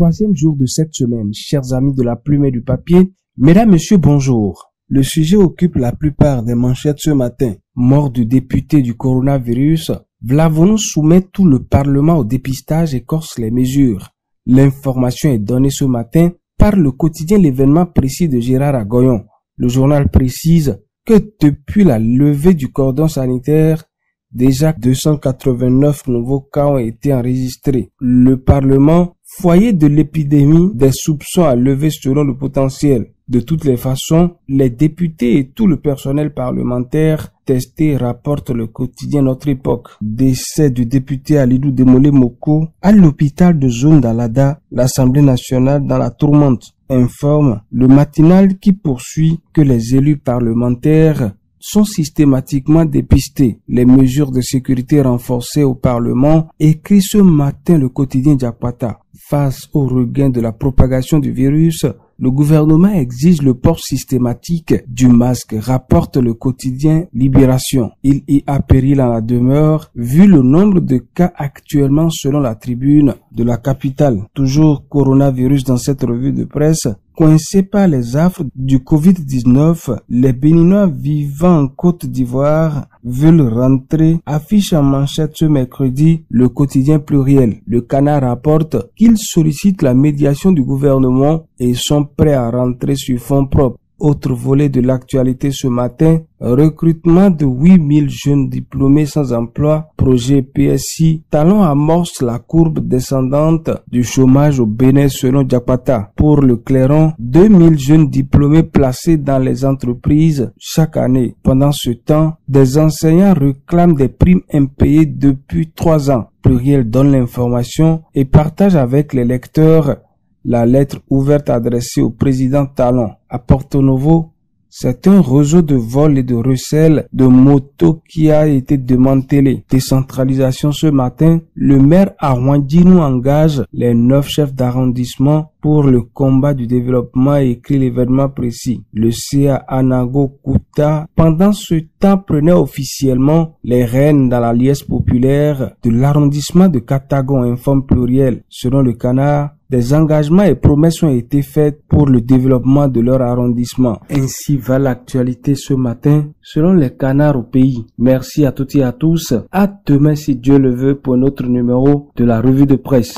troisième jour de cette semaine, chers amis de la plume et du papier. Mesdames, Messieurs, bonjour. Le sujet occupe la plupart des manchettes ce matin. Mort du député du coronavirus, Vlavonu soumet tout le Parlement au dépistage et corse les mesures. L'information est donnée ce matin par le quotidien L'événement précis de Gérard Agoyon. Le journal précise que depuis la levée du cordon sanitaire, déjà 289 nouveaux cas ont été enregistrés. Le Parlement, foyer de l'épidémie, des soupçons à lever selon le potentiel. De toutes les façons, les députés et tout le personnel parlementaire testé rapporte le quotidien Notre Époque. Décès du député Alidou Demolé Moko à l'hôpital de zone d'Alada, l'Assemblée nationale dans la tourmente. Informe le matinal qui poursuit que les élus parlementaires sont systématiquement dépistés. Les mesures de sécurité renforcées au Parlement, écrit ce matin le quotidien Diapata. Face au regain de la propagation du virus, le gouvernement exige le port systématique du masque, rapporte le quotidien Libération. Il y a péril en la demeure, vu le nombre de cas actuellement selon la tribune de la capitale. Toujours coronavirus dans cette revue de presse. Coincés par les affres du Covid-19, les Béninois vivant en Côte d'Ivoire veulent rentrer, affiche en manchette ce mercredi le quotidien Pluriel. Le Canard rapporte qu'ils sollicitent la médiation du gouvernement et sont prêts à rentrer sur fonds propres. Autre volet de l'actualité ce matin, recrutement de 8000 jeunes diplômés sans emploi, projet PSI, Talon amorce la courbe descendante du chômage au Bénin selon Diapata. Pour le Clairon, 2000 jeunes diplômés placés dans les entreprises chaque année. Pendant ce temps, des enseignants réclament des primes impayées depuis 3 ans. Pluriel donne l'information et partage avec les lecteurs la lettre ouverte adressée au président Talon. À Porto Novo, c'est un réseau de vol et de recel de motos qui a été démantelé. Décentralisation ce matin, le maire Arwandinou engage les 9 chefs d'arrondissement pour le combat du développement, écrit l'événement précis. Le CA Anago Kouta, pendant ce temps, prenait officiellement les rênes dans la liesse populaire de l'arrondissement de Katagon, informe Pluriel. Selon le Canard, des engagements et promesses ont été faits pour le développement de leur arrondissement. Ainsi va l'actualité ce matin, selon les Canards au pays. Merci à toutes et à tous. À demain si Dieu le veut pour notre numéro de la revue de presse.